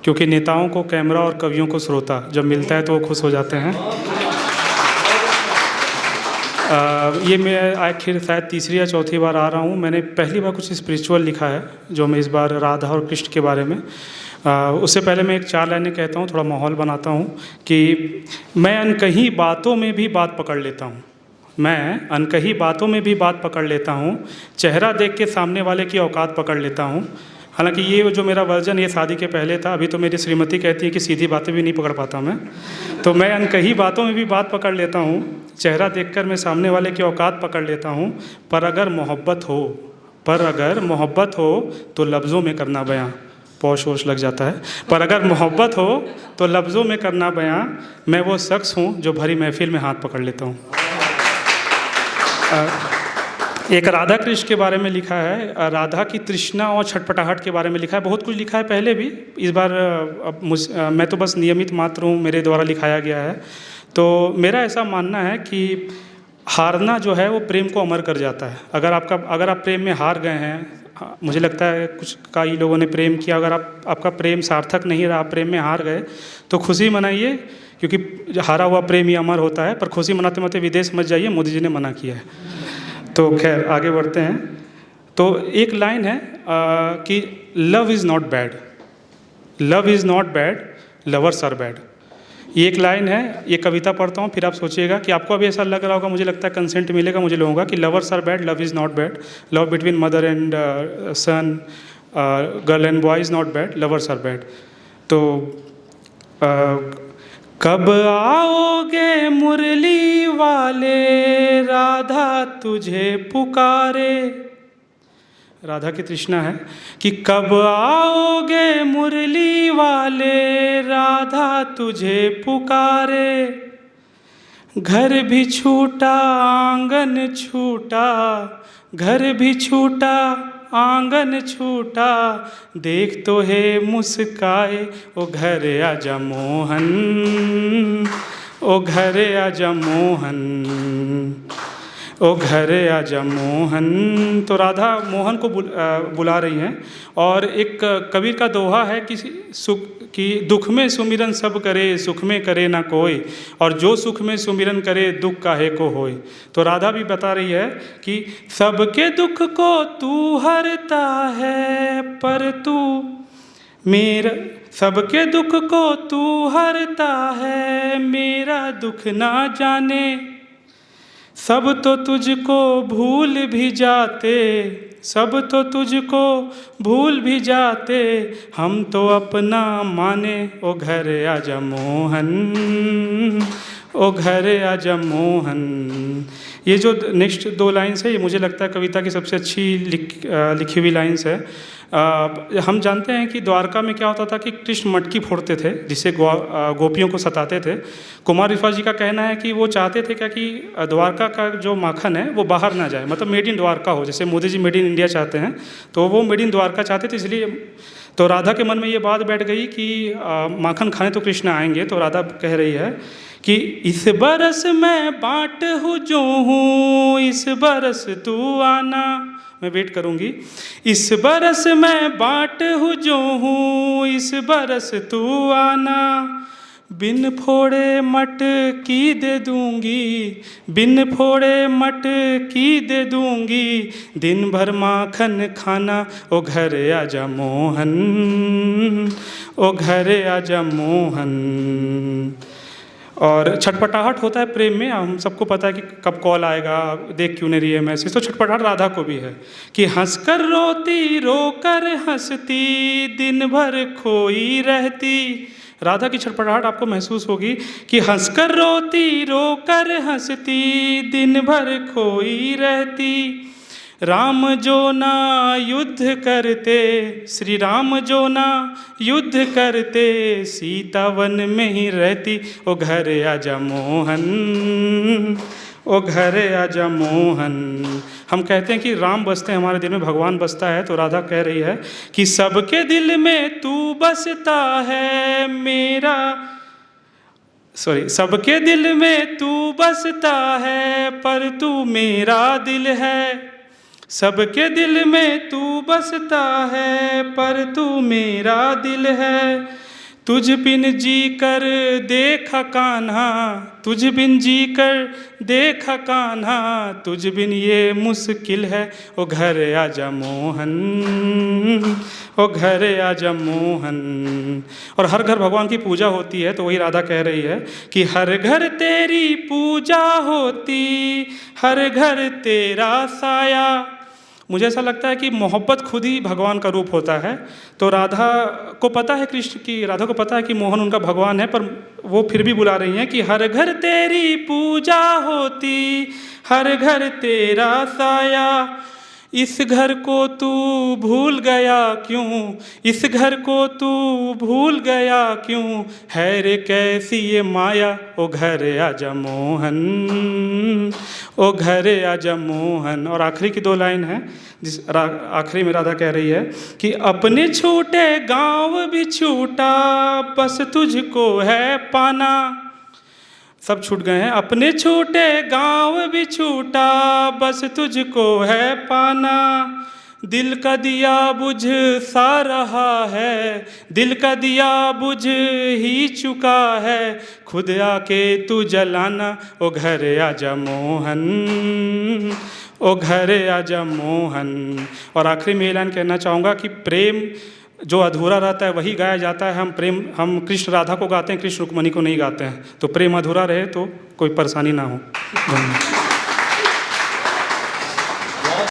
क्योंकि नेताओं को कैमरा और कवियों को श्रोता जब मिलता है तो वो खुश हो जाते हैं। ये मैं आखिर शायद तीसरी या चौथी बार आ रहा हूँ। मैंने पहली बार कुछ स्पिरिचुअल लिखा है जो मैं इस बार राधा और कृष्ण के बारे में। उससे पहले मैं एक 4 लाइनें कहता हूँ, थोड़ा माहौल बनाता हूँ कि मैं अनकही बातों में भी बात पकड़ लेता हूँ। मैं अनकही बातों में भी बात पकड़ लेता हूँ, चेहरा देख के सामने वाले की औकात पकड़ लेता हूँ। हालांकि ये जो मेरा वर्जन ये शादी के पहले था, अभी तो मेरी श्रीमती कहती है कि सीधी बातें भी नहीं पकड़ पाता मैं। तो मैं अनकही बातों में भी बात पकड़ लेता हूँ, चेहरा देखकर मैं सामने वाले की औकात पकड़ लेता हूँ। पर अगर मोहब्बत हो तो लफ्ज़ों में करना बयां, पौश वोश लग जाता है। पर अगर मोहब्बत हो तो लफ्ज़ों में करना बयां, मैं वो शख्स हूँ जो भरी महफिल में हाथ पकड़ लेता हूँ। एक राधा कृष्ण के बारे में लिखा है, राधा की तृष्णा और छटपटाहट के बारे में लिखा है। बहुत कुछ लिखा है पहले भी, इस बार मैं तो बस नियमित मात्र हूँ, मेरे द्वारा लिखाया गया है। तो मेरा ऐसा मानना है कि हारना जो है वो प्रेम को अमर कर जाता है। अगर आप प्रेम में हार गए हैं, मुझे लगता है कुछ कई लोगों ने प्रेम किया, अगर आपका प्रेम सार्थक नहीं रहा, आप प्रेम में हार गए तो खुशी मनाइए, क्योंकि हारा हुआ प्रेम ही अमर होता है। पर खुशी मनाते मनाते विदेश मत जाइए, मोदी जी ने मना किया है। तो खैर आगे बढ़ते हैं। तो एक लाइन है कि love is not bad, lovers are bad. ये एक लाइन है, ये कविता पढ़ता हूँ, फिर आप सोचिएगा कि आपको अभी ऐसा लग रहा होगा, मुझे लगता है कंसेंट मिलेगा मुझे लोगों का, कि lovers are bad, love is not bad, love between mother and son, girl and boy is not bad, lovers are bad. तो कब आओगे मुरली वाले, राधा तुझे पुकारे। राधा की तृष्णा है कि कब आओगे मुरली वाले, राधा तुझे पुकारे। घर भी छूटा आंगन छूटा, घर भी छूटा आंगन छूटा, देख तो है मुस्काए, ओ घर आजा मोहन, ओ घर आजा मोहन, ओ घर आजा मोहन। तो राधा मोहन को बुला रही हैं। और एक कबीर का दोहा है कि दुख में सुमिरन सब करे, सुख में करे ना कोई, और जो सुख में सुमिरन करे दुख काहे को होए। तो राधा भी बता रही है कि सबके दुख को तू हरता है, पर तू मेरा, सबके दुख को तू हरता है, मेरा दुख ना जाने। सब तो तुझको भूल भी जाते, सब तो तुझको भूल भी जाते, हम तो अपना माने, ओ घर आजा मोहन, ओ घर आजा मोहन। ये जो नेक्स्ट 2 लाइन्स है, ये मुझे लगता है कविता की सबसे अच्छी लिखी हुई लाइन्स है। हम जानते हैं कि द्वारका में क्या होता था कि कृष्ण मटकी फोड़ते थे, जिससे गोपियों को सताते थे। कुमार विश्वास जी का कहना है कि वो चाहते थे क्या कि द्वारका का जो माखन है वो बाहर ना जाए, मतलब मेड इन द्वारका हो, जैसे Modi ji made in India चाहते हैं, तो वो मेड इन द्वारका चाहते थे। इसलिए तो राधा के मन में ये बात बैठ गई कि माखन खाने तो कृष्ण आएंगे। तो राधा कह रही है कि इस बरस मैं बाट हूँ जो हूँ, इस बरस तू आना, मैं वेट करूँगी। इस बरस मैं बाट हूँ जो हूँ, इस बरस तू आना, बिन फोड़े मट की दे दूँगी, बिन फोड़े मट की दे दूँगी, दिन भर माखन खाना, ओ घर आजा मोहन, ओ घर आजा मोहन। और छटपटाहट होता है प्रेम में, हम सबको पता है कि कब कॉल आएगा, देख क्यों नहीं रही है मैसेज। तो छटपटाहट राधा को भी है कि हंसकर रोती रोकर हंसती, दिन भर खोई रहती। राधा की छटपटाहट आपको महसूस होगी कि हंसकर रोती रोकर हंसती, दिन भर खोई रहती। राम जो ना युद्ध करते, श्री राम जो ना युद्ध करते, सीता वन में ही रहती, ओ घर आजा मोहन, ओ घर आजा मोहन। हम कहते हैं कि राम बसते हैं हमारे दिल में, भगवान बसता है। तो राधा कह रही है कि सबके दिल में तू बसता है मेरा, सबके दिल में तू बसता है, पर तू मेरा दिल है। सबके दिल में तू बसता है, पर तू मेरा दिल है। तुझ बिन जी कर देखा कान्हा, तुझ बिन जी कर देखा कान्हा, तुझ बिन ये मुश्किल है, ओ घर आजा मोहन, ओ घर आजा मोहन। और हर घर भगवान की पूजा होती है, तो वही राधा कह रही है कि हर घर तेरी पूजा होती, हर घर तेरा साया। मुझे ऐसा लगता है कि मोहब्बत खुद ही भगवान का रूप होता है। तो राधा को पता है, कृष्ण की राधा को पता है कि मोहन उनका भगवान है, पर वो फिर भी बुला रही हैं कि हर घर तेरी पूजा होती, हर घर तेरा साया। इस घर को तू भूल गया क्यों, इस घर को तू भूल गया क्यों, है रे कैसी ये माया, ओ घर आजा मोहन, ओ घर आजा मोहन। और आखिरी की 2 लाइन है, जिस आखिरी में राधा कह रही है कि अपने छूटे गांव भी छूटा, बस तुझको है पाना। सब छूट गए हैं, अपने छूटे गांव भी छूटा, बस तुझको है पाना। दिल का दिया बुझ सा रहा है, दिल का दिया बुझ ही चुका है, खुद आके तू जलाना, ओ घर आजा मोहन, ओ घर आजा मोहन। और आखिरी में ऐलान कहना चाहूँगा कि प्रेम जो अधूरा रहता है वही गाया जाता है। हम कृष्ण राधा को गाते हैं, कृष्ण रुक्मणी को नहीं गाते हैं। तो प्रेम अधूरा रहे तो कोई परेशानी ना हो। धन्यवाद।